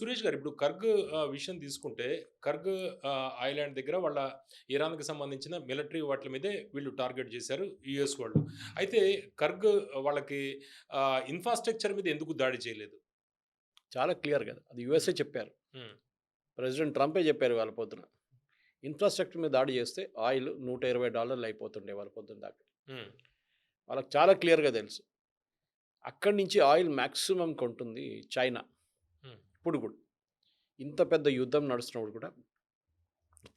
సురేష్ గారు ఇప్పుడు కర్గ్ విషయం తీసుకుంటే కర్గ్ ఐలాండ్ దగ్గర వాళ్ళ ఇరాన్‌కి సంబంధించిన మిలిటరీ వాటిల మీదే వీళ్ళు టార్గెట్ చేశారు యూఎస్ వాళ్ళు. అయితే కర్గ్ వాళ్ళకి ఇన్‌ఫ్రాస్ట్రక్చర్ మీద ఎందుకు దాడి చేయలేదు? చాలా క్లియర్ కదా! అది హ్మ్. యూఎస్ఏ చెప్పారు. హ్మ్. ప్రెసిడెంట్ ట్రంపే చెప్పారు ఇవాళ పొద్దున. ఇన్‌ఫ్రాస్ట్రక్చర్ మీద దాడి చేస్తే ఆయిల్ $120 అయిపోతుండే ఇవాళ పొద్దున దాకా. హ్మ్. వాళ్ళకి చాలా క్లియర్‌గా తెలుసు. అక్కడి నుంచి ఆయిల్ మాక్సిమం కొంటుంది చైనా. హ్మ్. ఇప్పుడు కూడా. ఇంత పెద్ద యుద్ధం నడుస్తున్నప్పుడు కూడా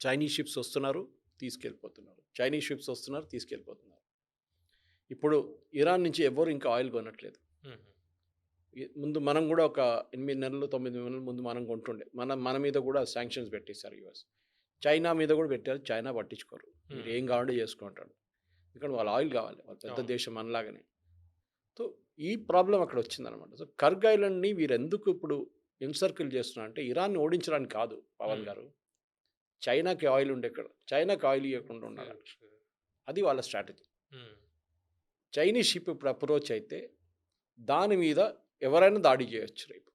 చైనీస్ షిప్స్ వస్తున్నారు, తీసుకెళ్ళిపోతున్నారు. చైనీస్ షిప్స్ వస్తున్నారు, తీసుకెళ్ళిపోతున్నారు. ఇప్పుడు ఇరాన్ నుంచి ఎవ్వరు ఇంకా ఆయిల్ కొనట్లేదు. హుహు. ముందు మనం కూడా ఒక 8 నెలలు, 9 నెలల ముందు మనం కొంటుండే. మన మీద కూడా సాంక్షన్స్ పెట్టేశారు యూఎస్. చైనా మీద కూడా పెట్టారు. చైనా పట్టించుకోరు. మీరు హ్మ్. ఏం కావాలంటే చేసుకో అంటాడు. ఎందుకంటే వాళ్ళ ఆయిల్ కావాలి. వాళ్ళు పెద్ద అవును. దేశం మనలాగానే. సో, ఈ ప్రాబ్లమ్ అక్కడ వచ్చిందనమాట. సో, కర్గ్ ఐలాండ్‌ని వీరెందుకు ఇప్పుడు ఎన్‌సర్కిల్ చేస్తున్నారంటే ఇరాన్‌ని ఓడించడానికి కాదు పవన్ హ్మ్. గారు. చైనాకి ఆయిల్ ఉండెక్కడ. చైనాకి ఆయిల్ ఇయ్యకుండా ఓకే. ఉండాలంట. ఓకే. అది వాళ్ళ స్ట్రాటజీ. హ్మ్. చైనీస్ షిప్ ఇప్పుడు అప్రోచ్ అయితే దాని మీద ఎవరైనా దాడి చేయొచ్చు రేపు.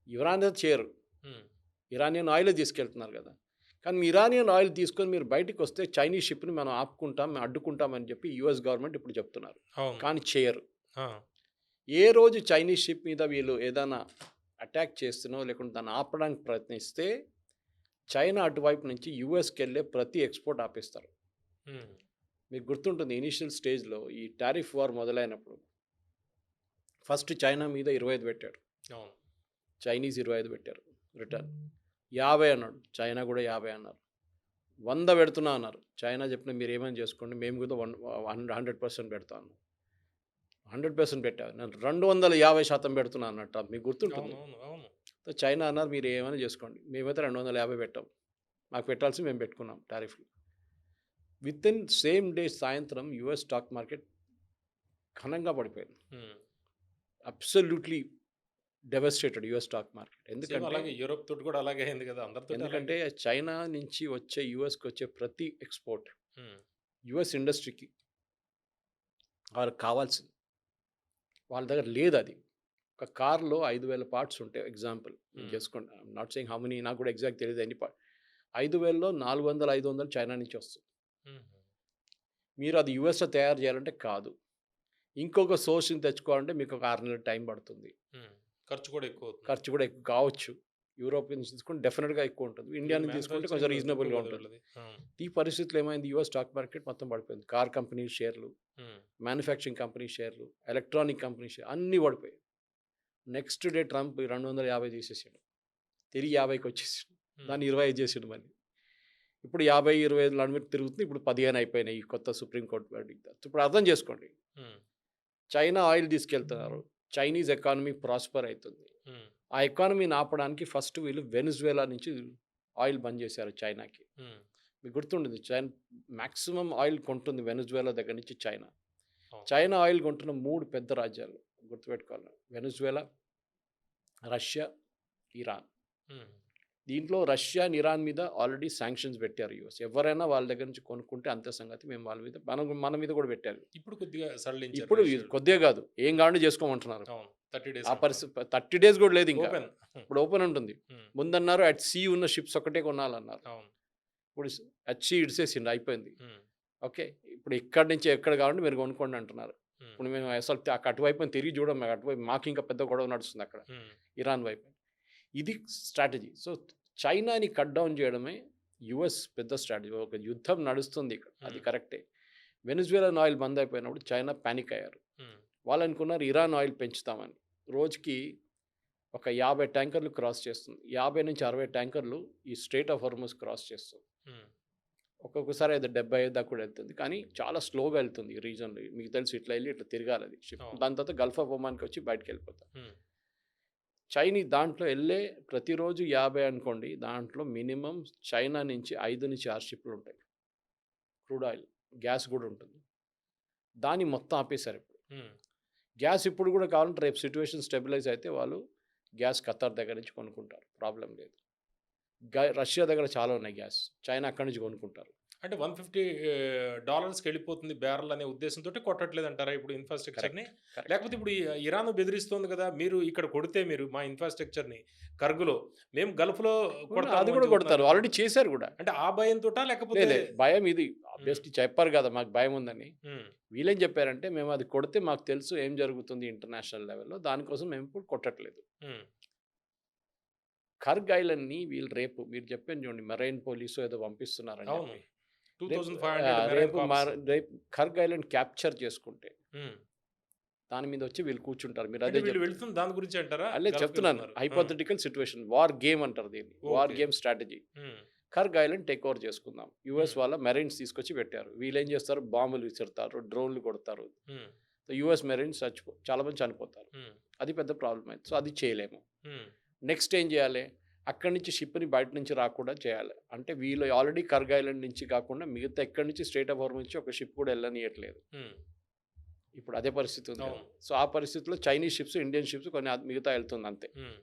ఇరాన్ అయితే చేయరు. హ్మ్. ఇరానియన్ ఆయిలే తీసుకెళ్తున్నారు కదా! కానీ మీ ఇరానియన్ ఆయిల్ తీసుకొని మీరు బయటికొస్తే చైనీస్ షిప్‌ని మనం ఆపుకుంటాం, మేము అడ్డుకుంటాం అని చెప్పి యూఎస్ గవర్నమెంట్ ఇప్పుడు చెప్తున్నారు. అవును. కానీ చేయరు. ఆ! ఏ రోజు చైనీస్ షిప్ మీద వీళ్ళు ఏదైనా అటాక్ చేస్తేనో, లేకుంటే దాన్ని ఆపడానికి ప్రయత్నిస్తే చైనా అటువైపు నుంచి యూఎస్‌కెళ్ళే ప్రతి ఎక్స్‌పోర్ట్ ఆపేస్తారు. హ్మ్. మీకు గుర్తుంటుంది ఇనీషియల్ స్టేజ్‌లో ఈ టారిఫ్ వార్ మొదలైనప్పుడు ఫస్ట్ చైనా మీద 25 పెట్టాడు. అవును. చైనీస్ 25 పెట్టారు రిటర్న్. 50 అన్నాడు. చైనా కూడా 50 అన్నారు. 100 పెడుతున్నా అన్నారు. చైనా చెప్పిన మీరేమైనా చేసుకోండి. మేము కూడా 100% పెడతా అన్నాం. 100% పెట్టారు. నేను 250% పెడుతున్నా అన్నాడు ట్రంప్. మీకు గుర్తుంటుంది. అవునవును. అవును. సో, చైనా అన్నారు మీరు ఏమైనా చేసుకోండి. మేమైతే 250 పెట్టాం. మాకు పెట్టాల్సింది మేము పెట్టుకున్నాం టారిఫ్‌లు. వితిన్ సేమ్ డే సాయంత్రం యూఎస్ స్టాక్ మార్కెట్ ఘనంగా పడిపోయింది. హ్మ్. Absolutely devastated US stock market. Same అలాగే యూరోప్ తోటి కూడా అలాగే అయింది గదా! అందరితోటి అలాగే. ఎందుకంటే చైనా నుంచి వచ్చే యూఎస్‌కొచ్చే ప్రతి ఎక్స్‌పోర్ట్ హ్మ్. యూఎస్ ఇండస్ట్రీకి వాళ్ళకి కావాల్సింది. వాళ్ళ దగ్గర లేదది. ఒక కార్‌లో 5,000 పార్ట్స్ ఉంటాయి ఎగ్జాంపుల్. నేను హ్మ్. చేసుకోండి. I'm not saying how many నాకు కూడా ఎగ్జాక్ట్ తెలీదు ఎన్ని 5,000లో 400, 500 చైనా నుంచి వస్తాయి. హుహు. మీరు అది యూఎస్‌లో తయారు చేయాలంటే కాదు. ఇంకొక సోర్స్‌ని తెచ్చుకోవాలంటే మీకు ఒక 6 నెలల టైం పడుతుంది. హ్మ్. ఖర్చు కూడా ఎక్కువవుతుంది. ఖర్చు కూడా ఎక్కువ కావచ్చు. యూరోప్ నుంచి తీసుకుంటే డెఫినిట్‌గా ఎక్కువ ఉంటుంది. ఇండియా వీళ్ళు నుంచి తీసుకుంటే కొంచెం మ్యానుఫ్యాక్చరింగ్ ఎక్కువ రీజనబుల్‌గా గదా! ఉంటుంది. వీళ్ళది. అవును. ఈ పరిస్థితిలో ఏమైంది యూఎస్ స్టాక్ మార్కెట్ మొత్తం పడిపోయింది. కార్ కంపెనీ షేర్లు, హ్మ్. మ్యానుఫ్యాక్చరింగ్ కంపెనీ షేర్లు, ఎలక్ట్రానిక్ కంపెనీ షేర్ అన్నీ పడిపోయాయి. Next day Trump 250 తీసేసాడు. తిరిగి 50కి వచ్చేసాడు. హ్మ్. దాన్ని 25 చేసాడు మళ్ళీ. ఇప్పుడు 50, 25 నడుమ తిరుగుతుంది. ఇప్పుడు 15 అయిపోయినాయి. ఈ కొత్త సుప్రీం కోర్ట్ వెర్డిక్ట్. ఇప్పుడు అర్థం చేసుకోండి. హ్మ్. చైనా ఆయిల్ తీసుకెళ్తున్నారు. చైనీస్ ఎకానమీ ప్రాస్పర్ అయితుంది. హ్మ్. ఆ ఎకానమీని ఆపడానికి ఫస్ట్ వీళ్ళు వెనిజువేలా నుంచి ఆయిల్ బంద్ చేశారు చైనాకి. హ్మ్. మీకు గుర్తుంటుంది మాక్సిమం ఆయిల్ కొంటుంది వెనిజువేలా దగ్గర నుంచి చైనా. అవును. చైనా ఆయిల్ కొంటున్న 3 పెద్ద రాజ్యాలు గుర్తుపెట్టుకోవాలి. Venezuela, Russia, Iran. హ్మ్. దీంట్లో రష్యా అండ్ ఇరాన్ మీద ఆల్రెడీ సాంక్షన్స్ పెట్టారు యూఎస్. ఎవరైనా వాళ్ళ దగ్గర నుంచి కొనుక్కుంటే అంతే సంగతి. మేము వాళ్ళ మీద మన మీద కూడా పెట్టారు. ఇప్పుడు కొద్దిగా సడలించారు ఇప్పుడు ఇది రష్యాలో. కొద్దిగా కాదు. ఏం కావాలంటే చేసుకోమంటున్నారు. అవును. 30 డేస్ ఆ అంటున్నారు. పరిస్థితి 30 డేస్ కూడా లేదు ఇంకా. ఓపెన్. ఇప్పుడు ఓపెన్ ఉంటుంది. హ్మ్. ముందన్నారు అట్ సీ ఉన్న షిప్స్ ఒక్కటే కొనాలన్నారు. అవును. ఇప్పుడు అట్ సీ ఇడిసేసిండు అయిపోయింది. హ్మ్. ఓకే. ఇప్పుడు ఇక్కడి నుంచి ఎక్కడ కావాలంటే మీరు కొనుక్కోండి అంటున్నారు. హ్మ్. ఇప్పుడు మేము అసలు అటువైపున తిరిగి చూడం. అటువైపు మాకు ఇంకా పెద్ద గొడవ నడుస్తుంది అక్కడ. హ్మ్. ఇరాన్ వైపు. ఇది స్ట్రాటజీ. సో, చైనాని కట్ డౌన్ చేయడమే యూఎస్ పెద్ద స్ట్రాటజీ. ఒక యుద్ధం నడుస్తుంది ఇక్కడ. అది హ్మ్. కరెక్టే. వెనిజువేలాన్ ఆయిల్ బంద్ అయిపోయినప్పుడు చైనా పానిక్ అయ్యారు. హ్మ్. వాళ్ళనుకున్నారు ఇరాన్ ఆయిల్ పెంచుతామని. రోజుకి ఒక 50 ట్యాంకర్లు క్రాస్ చేస్తుంది. 50-60 ట్యాంకర్లు ఈ స్ట్రెయిట్ ఆఫ్ హోర్ముజ్ క్రాస్ చేస్తుంది. హ్మ్. ఒక్కొక్కసారి అది 75 దాకా కూడా వెళ్తుంది. కానీ చాలా స్లోగా వెళ్తుంది ఈ రీజన్‌లో. మీకు తెలుసు ఇట్లా ఎళ్లి ఇట్లా తిరగాలది షిప్. అవును. దాని తర్వాత గల్ఫ్ ఆఫ్ ఒమాన్‌కి వచ్చి బయటికెళ్ళిపోతారు. హ్మ్. దాంట్లో ఎళ్ళే ప్రతిరోజు 50 అనుకోండి. దాంట్లో మినిమమ్ చైనా నుంచి 5-6 షిప్‌లుంటాయి. Crude oil. గ్యాస్ గూడా ఉంటుంది. దాన్ని మొత్తం ఆపేశారిప్పుడు. హ్మ్. గ్యాస్ ఇప్పుడు గూడా కావాలంటే రేపు సిట్యుయేషన్ స్టెబిలైజ్ అయితే వాళ్ళు గ్యాస్ ఖతార్ దగ్గర నుంచి కొనుక్కుంటారు. ప్రాబ్లమ్ లేదు. రష్యా దగ్గర చాలా ఉన్నాయి గ్యాస్. చైనా అక్కడి నుంచి కొనుక్కుంటారు. అంటే $150కి వెళ్ళిపోతుంది బ్యారెల్ అనే ఉద్దేశంతోటి కొట్టట్లేదంటారా ఇప్పుడు ఇన్‌ఫ్రాస్ట్రక్చర్‌ని? కరెక్ట్. లేకపోతే ఇప్పుడు ఇరాన్ బెదిరిస్తోంది కదా! మీరు ఇక్కడ కొడితే మీరు మా ఇన్‌ఫ్రాస్ట్రక్చర్‌ని కర్గ్‌లో, మేము గల్ఫ్‌లో కొడతాము అది అని కూడా చెబుతున్నారు కొడతారు. కదా! ఆల్రెడీ చేశారు కూడా. అంటే ఆ భయంతోటా? లేకపోతే లే భయం ఇది హ్మ్. ఆబ్వియస్లీ చెప్పారు కదా మాకు భయం ఉందని. హ్మ్. వీళ్ళేం చెప్పారంటే మేము అది కొడితే మాకు తెలుసు ఏం జరుగుతుంది ఇంటర్నేషనల్ లెవెల్‌లో. దానికోసం మేము ఇప్పుడు కొట్టట్లేదు. హ్మ్. కర్గ్ ఐలాండ్‌ని వీళ్ళు రేపు మీరు చెప్పాను చూడండి మెరైన్ పోలీసో ఏదో పంపిస్తున్నారని అవును. చెప్పి. రేపు 2500 మెరైన్ రేపు కార్ప్స్. రేపు కర్గ్ ఐలాండ్ క్యాప్చర్ చేసుకుంటే హ్మ్. దాని మీద వచ్చి వీళ్ళు కూర్చుంటారు. మీరు అంటే అదే వీళ్ళు చెప్తున్నారు. వెళ్తుంది దాని గురించే అంటారా? అదే చెప్తున్నాను. గల్ఫ్‌కెళ్తున్నారు. ఆ! హైపోథెటికల్ సిట్యుయేషన్ వార్ గేమ్ అంటారు దీన్ని. War okay. Game strategy. హ్మ్. కర్గ్ ఐలాండ్ టేక్ ఓవర్ చేసుకుందాం. యూఎస్ హ్మ్. వాళ్ళ మెరైన్స్ తీసుకొచ్చి పెట్టారు. వీళ్ళేం చేస్తారు బాంబులు విసురుతారు, డ్రోన్‌లు కొడతారు. హ్మ్. యూఎస్ మెరైన్స్ చాలా మంది చనిపోతారు. హ్మ్. అది పెద్ద ప్రాబ్లమ్ అయింది. సో అది చేయలేము. హ్మ్. నెక్స్ట్ ఏం చేయాలి? అక్కడి నుంచి షిప్‌ని బయట నుంచి రాకుండా చేయాలి. అంటే వీళ్ళు ఆల్రెడీ కర్గ్ ఐలాండ్ నుంచి కాకుండా మిగతా ఎక్కడి నుంచి స్ట్రెయిట్ ఆఫ్ హార్మజ్ నుంచి ఒక షిప్ కూడా వెళ్ళనీయట్లేదు. హ్మ్. ఇప్పుడు అదే పరిస్థితి ఉంది కదా! అవును. సో ఆ పరిస్థితిలో చైనీస్ షిప్స్, ఇండియన్ షిప్స్ కొన్ని మిగతా వెళ్తుంది అంతే. హ్మ్.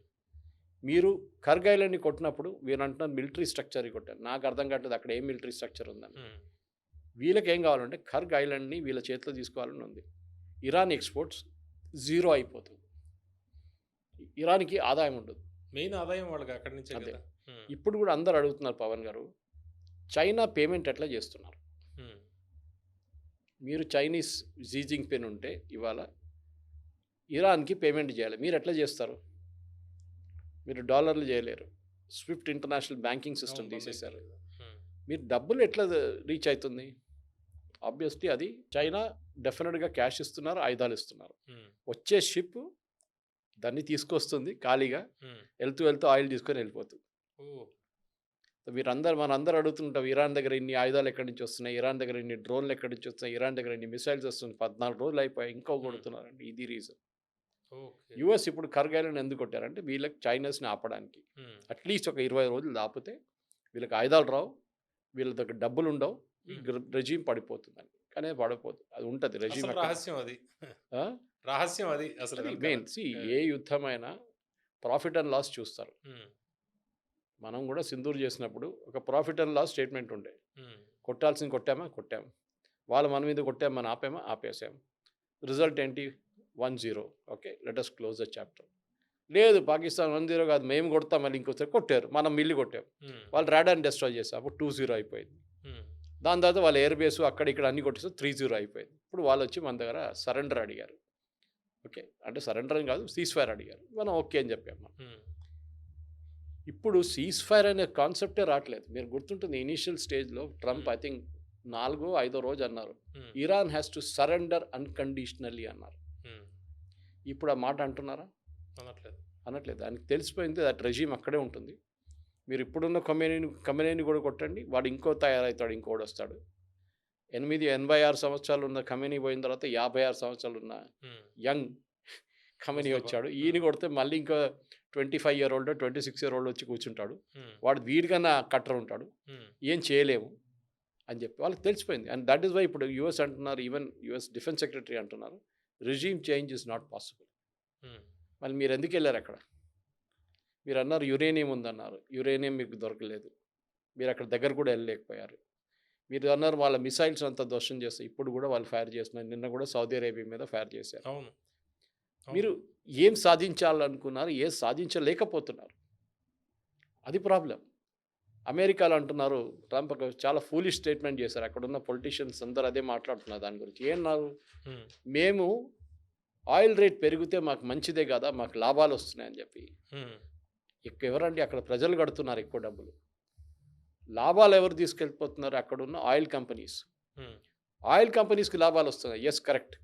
మీరు కర్గ్ ఐలాండ్‌ని కొట్టినప్పుడు వీళ్ళు అంటున్నారు మిలిటరీ స్ట్రక్చర్‌ని కొట్టారు. నాకు అర్థం కావట్లేదు అక్కడ ఏం మిలిటరీ స్ట్రక్చర్ ఉందని. హ్మ్. వీళ్ళకేం కావాలంటే కర్గ్ ఐలాండ్‌ని వీళ్ళ చేతిలో తీసుకోవాలని ఉంది. ఇరాన్ ఎక్స్‌పోర్ట్స్ జీరో అయిపోతుంది. ఇరాన్‌కి ఆదాయం ఉండదు. మెయిన్ ఆదాయం వాళ్ళకి అక్కడి నుంచే అదే. కదా! హ్మ్. ఇప్పుడు కూడా అందరూ అడుగుతున్నారు పవన్ గారు. చైనా పేమెంట్ ఎట్లా చేస్తున్నారు? హ్మ్. మీరు చైనీస్ షీ జిన్‌పింగ్ ఉంటే ఇవాళ ఇరాన్‌కి పేమెంట్ చేయాలి. మీరు ఎట్లా చేస్తారు? మీరు డాలర్లు చేయలేరు. స్విఫ్ట్ ఇంటర్నేషనల్ బ్యాంకింగ్ అవును. సిస్టమ్ తీసేశారు. బంద్ అయిపోయింది కదా! హ్మ్. మీరు డబ్బులు ఎట్లా రీచ్ అవుతుంది? ఆబ్వియస్లీ అది చైనా డెఫినిట్‌గా క్యాష్ ఇస్తున్నారు, ఆయుధాలు ఇస్తున్నారు. హ్మ్. వచ్చే షిప్ దాన్ని తీసుకొస్తుంది ఖాళీగా. హ్మ్. వెళ్తూ ఆయిల్ తీసుకొని వెళ్ళిపోతుంది. ఓహ్! మనందరూ అడుగుతుంటాం ఇరాన్ దగ్గర ఇన్ని ఆయుధాలు ఎక్కడి నుంచి వస్తున్నాయి? ఇరాన్ దగ్గర ఇన్ని డ్రోన్‌లు ఎక్కడి నుంచి వస్తున్నాయి? ఇరాన్ దగ్గర ఇన్ని మిసైల్స్ వస్తున్నాయి. 14 రోజులు అయిపోయాయి. ఇంకా హ్మ్. కొడుతున్నారండి. ఇది రీజన్. ఓకే. యూఎస్ ఇప్పుడు కర్గ్ ఐలాండ్ ఎందుకు కొట్టారంటే వీళ్ళకి చైనీస్‌ని ఆపడానికి. హ్మ్. అట్‌లీస్ట్ ఒక 20 రోజులు ఆపితే వీళ్ళకి ఆయుధాలు రావు. వీళ్ళ దగ్గర డబ్బులుండవు. ఈ హ్మ్. రెజీమ్ పడిపోతుందని. కానీ అది పడిపోదు. అది ఉంటది రెజీమ్ అసలు ఎక్కడ రహస్యం అది. ఆ! రహస్యం అది అసలు అది వెనకాల. మెయిన్. ఆ! ఏ యుద్ధమైనా ప్రాఫిట్ అండ్ లాస్ చూస్తారు. హ్మ్. మనం కూడా సింధూర్ చేసినప్పుడు ఒక ప్రాఫిట్ అండ్ లాస్ స్టేట్మెంట్ ఉండే. హ్మ్. కొట్టాల్సింది కొట్టామా? కొట్టాము. వాళ్ళు మన మీద కొట్టాము మనం ఆపామా? ఆపేసాము. రిజల్ట్ ఏంటి? 1-0 okay. Let us close the chapter. లేదు పాకిస్తాన్ 1-0 కాదు మేము కొడతాం మళ్ళీ ఇంకోసారి కొట్టారు. మనం మిల్లి కొట్టాం. హ్మ్. వాళ్ళు రాడార్‌ని డెస్ట్రాయ్ చేసారు. అప్పుడు 2-0 అయిపోయింది. హ్మ్. దాని తర్వాత వాళ్ళ ఎయిర్ బేసు అక్కడ ఇక్కడ అన్ని కొట్టేసి 3-0 అయిపోయింది. ఇప్పుడు వాళ్ళొచ్చి మన దగ్గర సరెండర్ అడిగారు. ఓకే. అంటే సరెండర్ అని కాదు సీజ్‌ఫైర్ అడిగారు. మనం ఓకే అని చెప్పాము మనం. హ్మ్. ఇప్పుడు సీజ్‌ఫైర్ అనే కాన్సెప్టే రావట్లేదు. మీరు గుర్తుంటుంది ఇనీషియల్ స్టేజ్‌లో ట్రంప్ ఐ హ్మ్. థింక్ 4, 5 రోజు అన్నారు. హ్మ్. Iran has to surrender unconditionally అన్నారు. హ్మ్. ఇప్పుడు ఆ మాట అంటున్నారా? అనట్లేదు. అనట్లేదు. ఆయనకి తెలిసిపోయింది దట్ రెజీమ్ అక్కడే ఉంటుంది. మీరు ఇప్పుడున్న ఖమేనీని కూడా కొట్టండి. వాడు ఇంకో తయారవుతాడు. ఇంకోడొస్తాడు. 86 సంవత్సరాలు ఉన్న ఖమేనీ పోయిన తర్వాత 56 సంవత్సరాలు ఉన్న హ్మ్. Young Khamenei Mustafa. వచ్చాడు. హ్మ్. ఈయన కొడితే మళ్ళీ ఇంకో 25 ఇయర్ ఓల్డో, 26 ఇయర్ ఓల్డ్ వచ్చి కూర్చుంటాడు. హ్మ్. వాడు వీడికన్నా కట్టర్ ఉంటాడు. హ్మ్. ఏం చేయలేము అని చెప్పి వాళ్ళకి తెలిసిపోయింది. అండ్ దట్ ఈస్ వై ఇప్పుడు యూఎస్ అంటున్నారు. ఈవెన్ యూఎస్ డిఫెన్స్ సెక్రటరీ అంటున్నారు. Regime change is not possible. హ్మ్. మళ్ళీ మీరు ఎందుకు వెళ్ళారు అక్కడ? మీరు అన్నారు యురేనియం ఉందన్నారు. యురేనియం మీకు దొరకలేదు. మీరు అక్కడ దగ్గర కూడా వెళ్ళలేకపోయారు. మీరు అన్నారు వాళ్ళ మిసైల్స్ అంతా ధ్వంసం చేస్తారు. ఇప్పుడు కూడా వాళ్ళు ఫైర్ చేస్తున్నారు. నిన్న కూడా సౌదీ అరేబియా మీద ఫైర్ చేశారు. అవును. మీరు అవును. ఏం సాధించాలనుకున్నారు? ఏం సాధించలేకపోతున్నారు. అది ప్రాబ్లమ్. అమెరికాలో అంటున్నారు ట్రంప్ ఒక చాలా ఫూలిష్ స్టేట్మెంట్ చేశారు. అక్కడున్న పొలిటీషియన్స్ అందరూ అదే మాట్లాడుతున్నారు దాని గురించి. ఏమన్నారు? హ్మ్. మేము ఆయిల్ రేట్ పెరిగితే మాకు మంచిదే కదా! మాకు లాభాలు వస్తున్నాయని చెప్పి. హ్మ్. ఎవరండి అక్కడ ప్రజలు కడుతున్నారు ఎక్కువ డబ్బులు. లాభాలు ఎవరు తీసుకెళ్ళిపోతున్నారు? అక్కడున్న ఆయిల్ కంపెనీస్. హ్మ్. ఆయిల్ కంపెనీస్‌కి లాభాలు వస్తున్నాయి. Yes correct.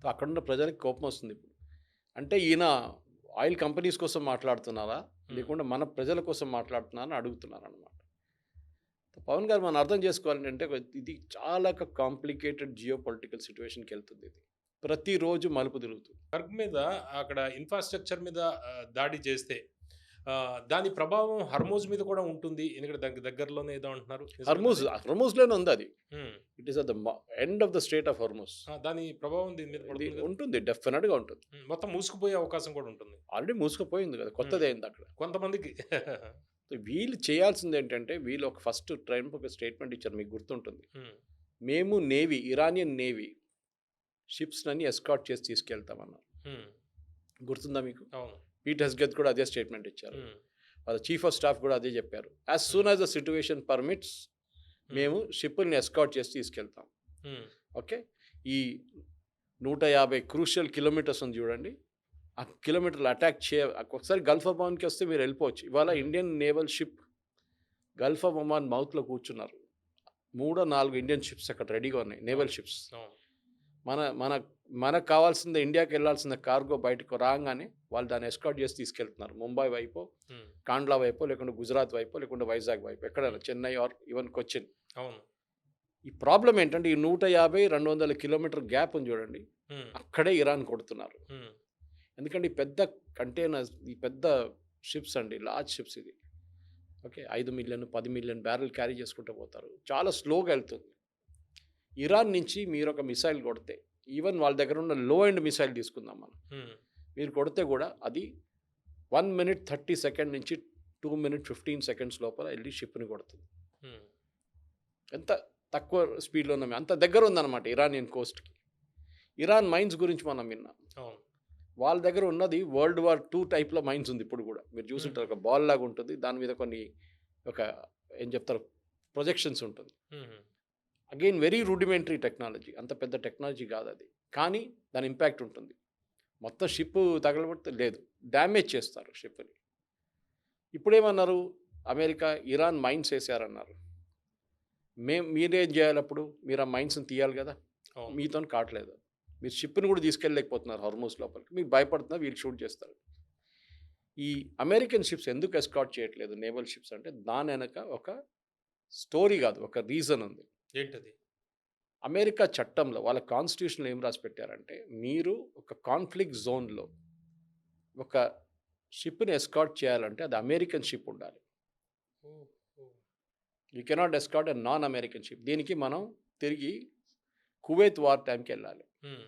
అక్కడున్న ప్రజలకి కోపం వస్తుంది ఇప్పుడు. అంటే ఈయన ఆయిల్ కంపెనీస్ కోసం మాట్లాడుతున్నారా? హ్మ్. లేకుంటే మన ప్రజల కోసం మాట్లాడుతున్నారా అని అడుగుతున్నారనమాట. పవన్ గారు మనం అర్థం చేసుకోవాలంటే ఇది చాలా కాంప్లికేటెడ్ జియో పొలిటికల్ సిట్యుయేషన్‌కి వెళ్తుంది ఇది. ప్రతిరోజు మలుపు తిరుగుతుంది. టర్క్ మీద అక్కడ ఇన్‌ఫ్రాస్ట్రక్చర్ మీద దాడి చేస్తే దాని ప్రభావం హర్మోజ్ మీద కూడా ఉంటుంది. ఎందుకంటే దానికి దగ్గరలోనే ఏదో అంటున్నారు. నిజమేనా అది? హర్మూజ్‌లోనే ఉంది అది. హ్మ్. It is at the end of the strait of Hormuz. దాని ప్రభావం దీని మీద ఇది పడుతుంది కదా! ఉంటుంది. డెఫినిట్‌గా ఉంటుంది. మొత్తం మూసుకుపోయే అవకాశం కూడా ఉంటుంది. ఆల్రెడీ మూసుకుపోయింది కదా! హ్మ్. కొత్తదయింది అక్కడ. కొంతమందికి. వీళ్ళు చేయాల్సింది ఏంటంటే వీళ్ళు ఒక ఫస్ట్ ట్రంప్ ఒక స్టేట్మెంట్ ఇచ్చారు, మీకు గుర్తుంటుంది. హ్మ్. మేము నేవీ, ఇరానియన్ నేవీ షిప్స్‌నన్నీ ఎస్కార్ట్ చేసి తీసుకెళ్తామన్నారు. హ్మ్. గుర్తుందా మీకు? అవును. పీట్ హెగ్సెత్ కూడా అదే స్టేట్మెంట్ ఇచ్చారు. హ్మ్. వాళ్ళ చీఫ్ ఆఫ్ స్టాఫ్ కూడా అదే చెప్పారు. As soon as the situation permits మేము షిప్పుల్ని ఎస్కార్ట్ చేసి తీసుకెళ్తాం. హ్మ్. ఓకే. ఈ 150 క్రూషియల్ కిలోమీటర్స్ ఉంది చూడండి. ఆ కిలోమీటర్లు అటాక్ ఒకసారి గల్ఫ్ ఆఫ్ ఒమాన్‌కి వస్తే మీరు వెళ్ళిపోవచ్చు. ఇవాళ Indian naval ship Gulf of Oman మౌత్‌లో కూర్చున్నారు. 4 ఇండియన్ షిప్స్ అక్కడ రెడీగా ఉన్నాయి, నేవల్ షిప్స్. అవును. మన మన మనకు కావాల్సింది ఇండియాకి వెళ్ళాల్సిన కార్గో బయటకు రాగానే వాళ్ళు దాన్ని ఎస్కార్ట్ చేసి తీసుకెళ్తున్నారు. ముంబై వైపో, హ్మ్. కాండ్లా వైపో, లేకుంటే గుజరాత్ వైపో, లేకుంటే వైజాగ్ వైపో, ఎక్కడైనా చెన్నై ఆర్ ఈవెన్ కొచ్చిన్. అవును. ఈ ప్రాబ్లం ఏంటంటే ఈ 150, 200 కిలోమీటర్ గ్యాప్ ఉంది చూడండి. హ్మ్. అక్కడే ఇరాన్ కొడుతున్నారు. హ్మ్. ఎందుకంటే ఈ పెద్ద కంటైనర్స్, ఈ పెద్ద షిప్స్ అండి, లార్జ్ షిప్స్ ఇది. Okay. 5 million, 10 million barrel carry చేసుకుంటూ పోతారు. చాలా స్లోగా వెళ్తుంది. ఇరాన్ నుంచి మీరు ఒక మిసైల్ కొడితే, ఈవెన్ వాళ్ళ దగ్గర ఉన్న లో ఎండ్ మిసైల్ తీసుకుందాం మనం. హ్మ్. మీరు కొడితే కూడా అది 1 మినిట్ 30 సెకండ్ నుంచి 2 మినిట్ 15 సెకండ్స్ లోపల వెళ్ళి షిప్ని కొడుతుంది. హ్మ్. ఎంత తక్కువ స్పీడ్లో ఉన్నాం, అంత దగ్గర ఉందన్నమాట ఇరానియన్ కోస్ట్కి. ఇరాన్ మైన్స్ గురించి మనం విన్నాం. అవును. వాళ్ళ దగ్గర ఉన్నది వరల్డ్ వార్ 2 టైప్లో మైన్స్ ఉంది ఇప్పుడు కూడా. మీరు చూసుంటారు, ఒక బాల్ లాగా ఉంటుంది, దాని మీద కొన్ని ఒక ఏం చెప్తారు ప్రొజెక్షన్స్ ఉంటుంది. హ్మ్. అగైన్ వెరీ రూడిమెంటరీ టెక్నాలజీ, అంత పెద్ద టెక్నాలజీ కాదు అది, కానీ దాని ఇంపాక్ట్ ఉంటుంది. మొత్తం షిప్ తగలబడితే లేదు, డ్యామేజ్ చేస్తారు షిప్ని. ఇప్పుడేమన్నారు, అమెరికా ఇరాన్ మైన్స్ వేసారన్నారు. మీరేం చేయాలి అప్పుడు? మీరు ఆ మైన్స్ని తీయాలి కదా. అవును. మీతో కావట్లేదు, మీరు షిప్ని కూడా తీసుకెళ్ళలేకపోతున్నారు హార్మూజ్ లోపలికి, మీకు భయపడుతున్నారు, వీళ్ళు షూట్ చేస్తారు. ఈ అమెరికన్ షిప్స్ ఎందుకు ఎస్కార్ట్ చేయట్లేదు నేవల్ షిప్స్ అంటే దాని వెనక ఒక స్టోరీ కాదు, ఒక రీజన్ ఉంది. ఏంటది? అమెరికా చట్టంలో వాళ్ళ కాన్స్టిట్యూషన్లో ఏం రాసి పెట్టారంటే, మీరు ఒక కాన్ఫ్లిక్ట్ జోన్లో ఒక షిప్ని ఎస్కార్ట్ చేయాలంటే అది అమెరికన్ షిప్ ఉండాలి. Oh! Oh! You cannot escort a non American ship. దీనికి మనం తిరిగి కువైత్ వార్ టైంకి వెళ్ళాలి. హ్మ్.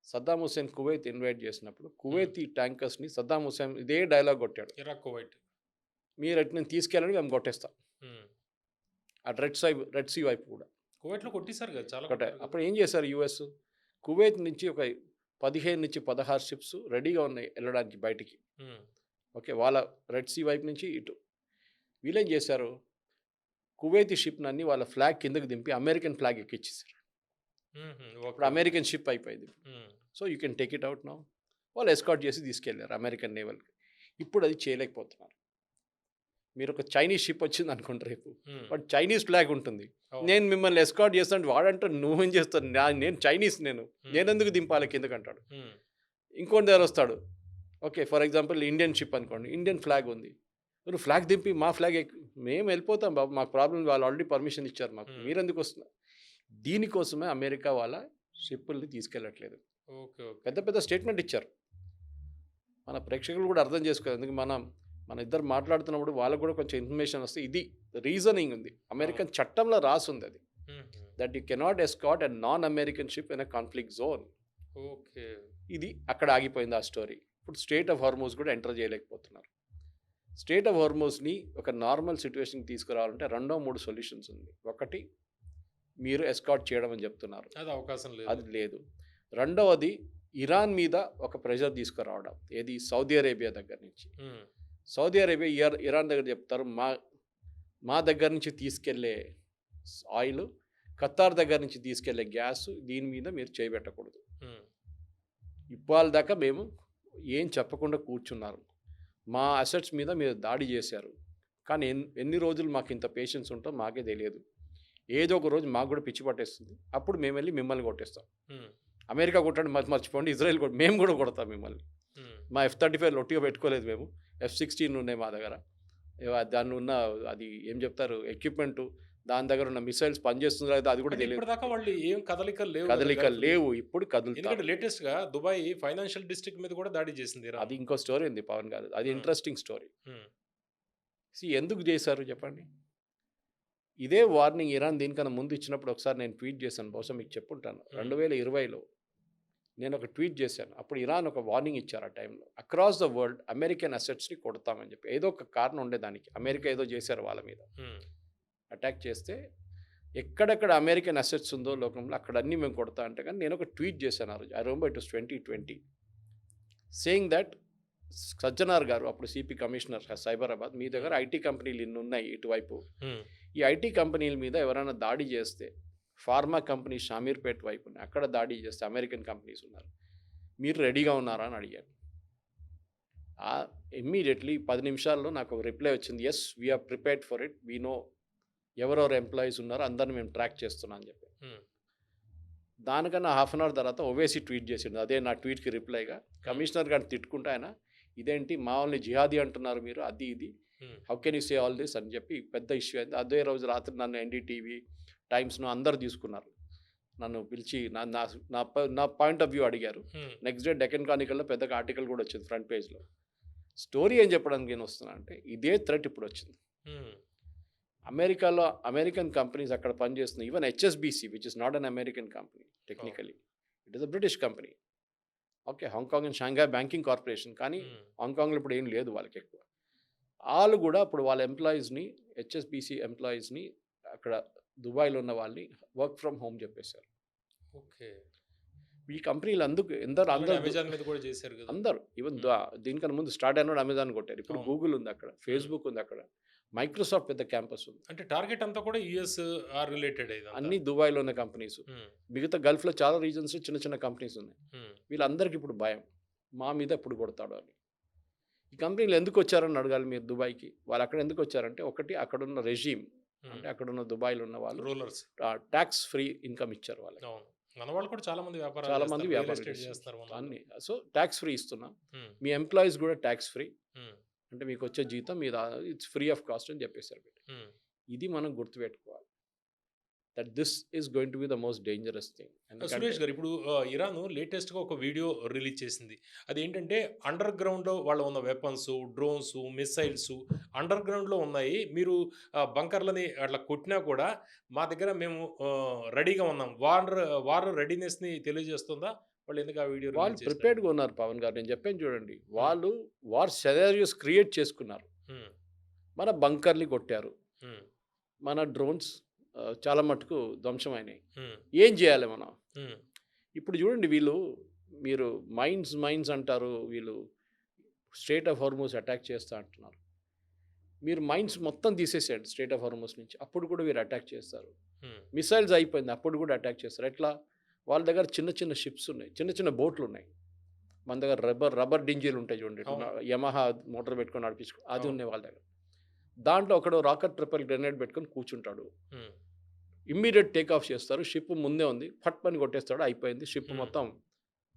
సద్దాం హుస్సేన్ కువైత్ ఇన్వైట్ చేసినప్పుడు కువైతీ ట్యాంకర్స్ని సద్దాం హుస్సేన్ ఇదే డైలాగ్ కొట్టాడు, ఇరాక్, కువైట్. మీరు ఎటు నేను తీసుకెళ్ళండి, మేము కొట్టేస్తాం. హ్మ్. అటు రెడ్ సీ వైపు కూడా కువైట్‌లో కొట్టేసారు కదా! చాలా కొట్టారు. కొట్టారు కదా! అప్పుడు ఏం చేశారు యుఎస్, కువైత్ నుంచి ఒక 15-16 షిప్స్ రెడీగా ఉన్నాయి వెళ్ళడానికి బయటికి. హ్మ్. ఓకే. వాళ్ళ రెడ్ సీ వైపు నుంచి ఇటు. వీళ్ళేం చేశారు, కువైతీ షిప్‌ని అన్ని వాళ్ళ ఫ్లాగ్ కిందకి దింపి అమెరికన్ ఫ్లాగ్ ఎక్కించేశారు. హుహు. ఇప్పుడు ఓకే. అమెరికన్ షిప్ అయిపోయింది. హ్మ్. So you can take it out now. వాళ్ళు ఎస్కార్ట్ చేసి తీసుకెళ్లారు అమెరికన్ నేవల్కి. ఇప్పుడు అది చేయలేకపోతున్నారు. మీరు ఒక చైనీస్ షిప్ వచ్చింది అనుకోండి రేపు, హ్మ్. బట్ చైనీస్ ఫ్లాగ్ ఉంటుంది. అవును. నేను మిమ్మల్ని ఎస్కార్ట్ చేస్తాను వాడంటాడు, నువ్వేం చేస్తాను, నేను చైనీస్, హ్మ్. నేనెందుకు దింపాలి కిందకంటాడు. హ్మ్. ఇంకోటి దగ్గర వస్తాడు, okay for example Indian ship అనుకోండి, ఇండియన్ ఫ్లాగ్ ఉంది, నువ్వు ఫ్లాగ్ దింపి మా ఫ్లాగ్ మేము వెళ్ళిపోతాం బాబు, మాకు ప్రాబ్లం, వాళ్ళు ఆల్రెడీ పర్మిషన్ ఇచ్చారు మాకు, హ్మ్. మీరెందుకు వస్తున్నారు. దీనికోసమే అమెరికా వాళ్ళ షిప్పుల్ని తీసుకెళ్ళట్లేదు. ఓకే. ఓకే. పెద్ద పెద్ద స్టేట్మెంట్ ఇచ్చారు. మన ప్రేక్షకులు కూడా అర్థం చేసుకోవాలి, ఎందుకు మన ఇద్దరు మాట్లాడుతున్నప్పుడు వాళ్ళకు కూడా కొంచెం ఇన్ఫర్మేషన్ వస్తే ఇది రీజనింగ్ ఉంది, అమెరికన్ చట్టంలో రాసుంది అది, హుహు. That you cannot escort a non American ship in a conflict zone. Okay. ఇది అక్కడ ఆగిపోయింది ఆ స్టోరీ. ఇప్పుడు స్ట్రెయిట్ ఆఫ్ హార్మూజ్ కూడా ఎంటర్ చేయలేకపోతున్నారు. స్ట్రెయిట్ ఆఫ్ హార్మూజ్ని ఒక నార్మల్ సిచ్యువేషన్కి తీసుకురావాలంటే 2-3 సొల్యూషన్స్ ఉంది. ఒకటి, మీరు ఎస్కార్ట్ చేయడం అని చెప్తున్నారు, అది అవకాశం లేదు. అది లేదు. రెండవది, ఇరాన్ మీద ఒక ప్రెషర్ తీసుకురావడం, ఏది సౌదీ అరేబియా దగ్గర నుంచి. హ్మ్. సౌదీ అరేబియా ఇరాన్ దగ్గర చెప్తారు, మా దగ్గర నుంచి తీసుకెళ్లే ఆయిల్, ఖతార్ దగ్గర నుంచి తీసుకెళ్లే గ్యాస్, దీని మీద మీరు చేయబెట్టకూడదు. హ్మ్. ఇవాళ దాకా మేము ఏం చెప్పకుండా కూర్చున్నారు, మా అసెట్స్ మీద మీరు దాడి చేశారు, కానీ ఎన్ని రోజులు మాకు ఇంత పేషెన్స్ ఉంటుందో మాకే తెలియదు. ఏదో ఒక రోజు మాకు కూడా పిచ్చి పట్టేస్తుంది, అప్పుడు మేము వెళ్ళి మిమ్మల్ని కొట్టేస్తాం. హ్మ్. అమెరికా కొట్టండి మర్చిపోండి, ఇజ్రాయెల్ మేము కూడా కొడతాం మిమ్మల్ని. హ్మ్. మా F-35 ఒట్టిగా పెట్టుకోలేదు మేము, F-16 ఉన్నాయి మా దగ్గర. దానిలో ఉన్న అది ఏం చెప్తారు ఎక్విప్మెంటు, దాని దగ్గర ఉన్న మిసైల్స్ పనిచేస్తుందో లేదో అది కూడా అంటే తెలియదు. ఇప్పటిదాకా వాళ్ళు ఏం కదలికలు లేవు కదా కదలికలు గల్ఫ్‌ది. లేవు, ఇప్పుడు ఎందుకంటే కదులుతారు. లేటెస్ట్‌గా దుబాయ్ ఫైనాన్షియల్ డిస్ట్రిక్ట్ మీద కూడా దాడి చేసింది ఇరాన్. అది ఇంకో స్టోరీ ఉంది పవన్ గారు, అది హ్మ్. Interesting story. హ్మ్. ఎందుకు చేశారు చెప్పండి. ఇదే వార్నింగ్ ఇరాన్ దీనికన్నా ముందు ఇచ్చినప్పుడు ఒకసారి నేను ట్వీట్ చేశాను, బహుశా మీకు చెప్పుంటాను. హ్మ్. 2020లో నేను ఒక ట్వీట్ చేశాను. అప్పుడు ఇరాన్ ఒక వార్నింగ్ ఇచ్చారు ఆ టైంలో. అక్రాస్ ద వరల్డ్ అమెరికన్ అసెట్స్‌ని కొడతామని చెప్పి. ఏదో ఒక కారణం ఉండేదానికి. అమెరికా ఏదో చేశారు వాళ్ళ మీద. హ్మ్. అటాక్ చేస్తే ఎక్కడెక్కడ అమెరికన్ అసెట్స్ ఉందో లోకంలో అక్కడ అన్నీ మేము కొడతా అంటే కానీ నేను ఒక ట్వీట్ చేశాను ఆ రోజు. I remember it was 2020 saying that Sajjanar గారు అప్పుడు సిపి కమిషనర్ సైబరాబాద్ మీ దగ్గర ఐటీ కంపెనీలు ఇన్ని ఉన్నాయి ఇటువైపు. హ్మ్. ఈ ఐటీ కంపెనీల మీద ఎవరైనా దాడి చేస్తే ఫార్మా కంపెనీ షామీర్పేట్ వైపు ఉన్నాయి. అక్కడ దాడి చేస్తే అమెరికన్ కంపెనీస్ ఉన్నారు. మీరు రెడీగా ఉన్నారా అని అడిగాను. ఇమ్మీడియట్లీ 10 నిమిషాల్లో నాకు ఒక రిప్లై వచ్చింది. Yes we are prepared for it. We know ఎవరెవరు ఎంప్లాయీస్ ఉన్నారో అందరిని మేము ట్రాక్ చేస్తున్నాం అని చెప్పి. హ్మ్. దానికన్నా హాఫ్ అన్ అవర్ తర్వాత ఓవేసీ ట్వీట్ చేసిండు. అదే నా ట్వీట్కి రిప్లైగా కమిషనర్ గారిని తిట్టుకుంటా ఆయన ఇదేంటి మామూలు జిహాదీ అంటున్నారు మీరు అది ఇది హ్మ్. How can you say all this అని చెప్పి పెద్ద ఇష్యూ అయింది. అదే రోజు రాత్రి నన్ను ఎన్డీటీవీ టైమ్స్ను అందరు తీసుకున్నారు. నన్ను పిలిచి నా నా నా ప- నా పాయింట్ ఆఫ్ వ్యూ అడిగారు. హ్మ్. నెక్స్ట్ డే డెక్కన్ క్రానికల్లో పెద్దగా ఆర్టికల్ కూడా వచ్చింది ఫ్రంట్ పేజ్లో. స్టోరీ ఏం చెప్పడానికి నేను వస్తున్నా అంటే ఇదే థ్రెట్ ఇప్పుడు వచ్చింది. హ్మ్. అమెరికాలో అమెరికన్ కంపెనీస్ అక్కడ పనిచేస్తున్నాయి. Even HSBC which is not an American company technically it is a British company. Okay Hong Kong and Shanghai banking corporation కానీ హ్మ్. హాంకాంగ్లో ఇప్పుడు ఏం లేదు వాళ్ళకి ఎక్కువ. వాళ్ళు కూడా ఇప్పుడు వాళ్ళ ఎంప్లాయీస్ని హెచ్ఎస్బిసి ఎంప్లాయీస్ని అక్కడ దుబాయ్లో ఉన్న వాళ్ళని వర్క్ ఫ్రమ్ హోమ్ చెప్పేశారు. ఓకే. ఈ కంపెనీలు అందుకు అందరూ అమెజాన్ మీద కూడా చేశారు కదా. అందరూ ఈవెన్ దీనికన్నా ముందు స్టార్ట్ అయినాడు అమెజాన్ కొట్టారు. ఇప్పుడు అవును. గూగుల్ ఉంది అక్కడ, ఫేస్బుక్ ఉంది అక్కడ, మైక్రోసాఫ్ట్ పెద్ద క్యాంపస్ ఉంది. అంటే టార్గెట్ అంతా కూడా యుఎస్ రిలేటెడ్ ఇదంతా. అన్ని దుబాయ్లో ఉన్న కంపెనీస్. హ్మ్. మిగతా గల్ఫ్లో చాలా రీజన్స్ చిన్న చిన్న కంపెనీస్ ఉన్నాయి. హ్మ్. వీళ్ళందరికీ ఇప్పుడు భయం మా మీద ఎప్పుడు కొడతాడు అని. ఈ కంపెనీలు ఎందుకు వచ్చారని అడగాలి మీరు దుబాయ్కి. వాళ్ళు అక్కడ ఎందుకు వచ్చారంటే ఒకటి అక్కడున్న రెజీమ్ హ్మ్. అంటే అక్కడున్న దుబాయ్లో ఉన్న వాళ్ళు రూలర్స్. ట్యాక్స్ ఫ్రీ ఇన్కమ్ ఇచ్చారు వాళ్ళకి. అవును. మన వాళ్ళు కూడా చాలా మంది వ్యాపారాలు చాలా మంది చేస్తారు. రియల్ వ్యాపారం ఎస్టేట్ చేస్తారు. చేస్తారు మన వాళ్ళు. అన్ని సో ట్యాక్స్ ఫ్రీ ఇస్తున్నాం. హ్మ్. మీ ఎంప్లాయీస్ కూడా ట్యాక్స్ ఫ్రీ హ్మ్. అంటే మీకు వచ్చే జీతం మీద ఇట్స్ ఫ్రీ ఆఫ్ కాస్ట్ అని చెప్పేశారు. హ్మ్. ఇది మనం గుర్తుపెట్టుకోవాలి. That this is going to be the most dangerous thing. Suresh గారు ఇప్పుడు ఇరాన్ లేటెస్ట్గా ఒక వీడియో రిలీజ్ చేసింది. అదేంటంటే అండర్ గ్రౌండ్లో వాళ్ళ ఉన్న వెపన్స్, డ్రోన్స్, మిసైల్స్ అండర్ గ్రౌండ్లో ఉన్నాయి. మీరు బంకర్లని అట్లా కొట్టినా కూడా మా దగ్గర మేము రెడీగా ఉన్నాం. వార్ రెడీనెస్ని తెలియజేస్తుందా? వాళ్ళు ఎందుకు ఆ వీడియో వాళ్ళు రిలీజ్ చేస్తారు? ప్రిపేర్డ్గా ఉన్నారు పవన్ గారు. నేను చెప్పాను చూడండి. వాళ్ళు వార్ సెనారియోస్ క్రియేట్ చేసుకున్నారు. హ్మ్. మన బంకర్లు కొట్టారు. హ్మ్. మన డ్రోన్స్ చాలా మటుకు ధ్వంసమైనాయి. హ్మ్. ఏం చేయాలి మనం? హ్మ్. ఇప్పుడు చూడండి మీరు మైన్స్ అంటారు. వీళ్ళు స్ట్రెయిట్ ఆఫ్ హార్మోస్ అటాక్ చేస్తా అంటున్నారు. మీరు మైన్స్ మొత్తం తీసేసేయండి స్ట్రెయిట్ ఆఫ్ హార్మోస్ నుంచి. అప్పుడు కూడా వీరు అటాక్ చేస్తారు. హ్మ్. మిసైల్స్ అయిపోయింది. అప్పుడు కూడా అటాక్ చేస్తారు. ఎట్లా? వాళ్ళ దగ్గర చిన్న చిన్న షిప్స్ ఉన్నాయి. చిన్న చిన్న బోట్లు ఉన్నాయి. మన దగ్గర రబ్బర్ డింజీలు ఉంటాయి చూడండి. అవును. యమహా మోటార్ పెట్టుకొని నడిపించుకో అది అవును. ఉన్నాయి వాళ్ళ దగ్గర. దాంట్లో ఒకడు రాకెట్ ట్రిపల్ గ్రెనేడ్ పెట్టుకొని కూర్చుంటాడు. హ్మ్. ఇమ్మీడియట్ టేక్ ఆఫ్ చేస్తారు. షిప్ ముందే ఉంది. ఫట్ పని కొట్టేస్తాడు. అయిపోయింది. షిప్ మొత్తం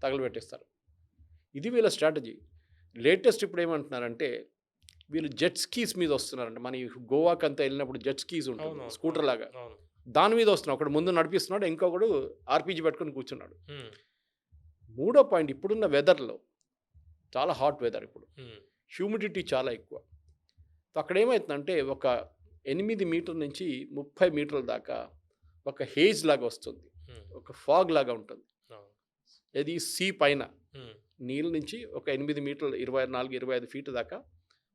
తగలబెట్టేస్తారు. ఇది వీళ్ళ స్ట్రాటజీ. లేటెస్ట్ ఇప్పుడు ఏమంటున్నారంటే వీళ్ళు జెట్ స్కీస్ మీద వస్తున్నారంట. మన ఈ గోవాకి అంతా వెళ్ళినప్పుడు జెట్ స్కీస్ ఉంటుంది అవునవును. స్కూటర్ లాగా. అవును. దాని మీద వస్తున్నాడు. ఒకడు ముందు నడిపిస్తున్నాడు. ఇంకొకడు ఆర్పీజీ పెట్టుకొని కూర్చున్నాడు. హ్మ్. మూడో పాయింట్ ఇప్పుడున్న వెదర్లో చాలా హాట్ వెదర్ ఇప్పుడు. హ్మ్. హ్యూమిడిటీ చాలా ఎక్కువ. సో అక్కడ ఏమవుతుందంటే ఒక 8 మీటర్ల నుంచి 30 మీటర్ల దాకా ఒక హేజ్ లాగా వస్తుంది. హ్మ్. ఒక ఫాగ్ లాగా ఉంటుంది. అవును. ఇది సీ పైన హ్మ్. నీళ్ళ నుంచి ఒక 8 మీటర్లు 24, 25 ఫీట్ దాకా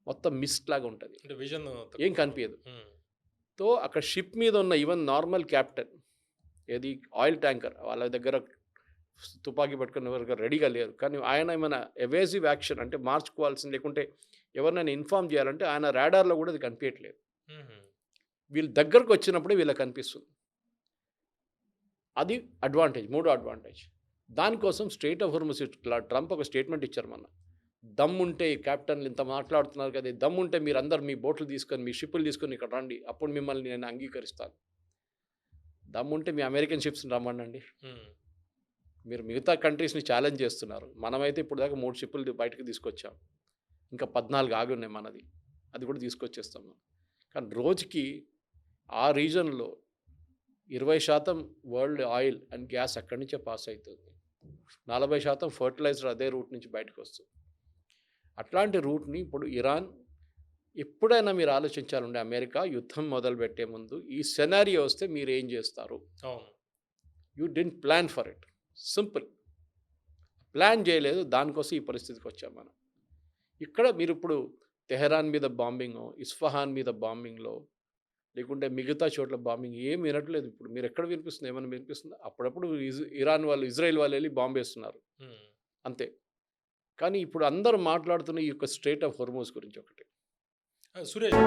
మొత్తం మిస్ట్ లాగా ఉంటుంది. అంటే విజన్ ఏం కనిపించదు. హ్మ్. సో అక్కడ షిప్ మీద ఉన్న ఈవెన్ నార్మల్ క్యాప్టెన్ ఏది ఆయిల్ ట్యాంకర్ వాళ్ళ దగ్గర తుపాకీ పట్టుకుని ఎవరికి రెడీగా లేరు. కానీ ఆయన ఏమైనా ఎవేజివ్ యాక్షన్ అంటే మార్చుకోవాల్సింది లేకుంటే ఎవరినైనా ఇన్ఫార్మ్ చేయాలంటే ఆయన రాడార్లో కూడా అది కనిపించట్లేదు. హుహు. వీళ్ళు దగ్గరకు వచ్చినప్పుడే వీళ్ళకి కనిపిస్తుంది. అది అడ్వాంటేజ్. మూడో అడ్వాంటేజ్. దానికోసం స్ట్రెయిట్ ఆఫ్ హార్మస్ ట్రంప్ ఒక స్టేట్మెంట్ ఇచ్చారు మొన్న. దమ్ముంటే క్యాప్టెన్లు ఇంత మాట్లాడుతున్నారు కదా, దమ్ముంటే మీరందరూ మీ బోట్లు తీసుకొని మీ షిప్పులు తీసుకొని ఇక్కడ రండి. అప్పుడు మిమ్మల్ని నేను అంగీకరిస్తాను. దమ్ముంటే మీ అమెరికన్ షిప్స్ని రమ్మనండి. హ్మ్. మీరు మిగతా కంట్రీస్ని ఛాలెంజ్ చేస్తున్నారు. మనమైతే ఇప్పుడు దాకా 3 షిప్పులు బయటకు తీసుకొచ్చాం. ఇంకా 14 ఆగి ఉన్నాయి మనది. అది కూడా తీసుకొచ్చేస్తాం. కానీ రోజుకి ఆ రీజన్లో 20% వరల్డ్ ఆయిల్ అండ్ గ్యాస్ అక్కడి నుంచే పాస్ అవుతుంది. 40% ఫర్టిలైజర్ అదే రూట్ నుంచి బయటకు వస్తుంది. అట్లాంటి రూట్ని ఇప్పుడు ఇరాన్ ఎప్పుడైనా మీరు ఆలోచించాలంటే అమెరికా యుద్ధం మొదలుపెట్టే ముందు ఈ సెనారియో వస్తే మీరు ఏం చేస్తారు? అవును. You didn't plan for it. Simple. Plan చేయలేదు. దానికోసం ఈ పరిస్థితికి వచ్చాం మనం. ఇక్కడ మీరు ఇప్పుడు తెహరాన్ మీద బాంబింగో, ఇస్ఫహాన్ మీద బాంబింగ్‌లో లేకుంటే మిగతా చోట్ల బాంబింగ్ ఏం వినట్లేదు ఇప్పుడు. మీరెక్కడ వినిపిస్తుంది? ఏమన్నా వినిపిస్తుందా? అప్పుడప్పుడు ఇరాన్ వాళ్ళు, ఇజ్రాయెల్ వాళ్ళెళ్లి బాంబేస్తున్నారు. హ్మ్. అంతే. కానీ ఇప్పుడు అందరూ మాట్లాడుతున్న ఈ యొక్క స్ట్రెయిట్ ఆఫ్ హోర్ముజ్ గురించి ఒకటి. సురేష్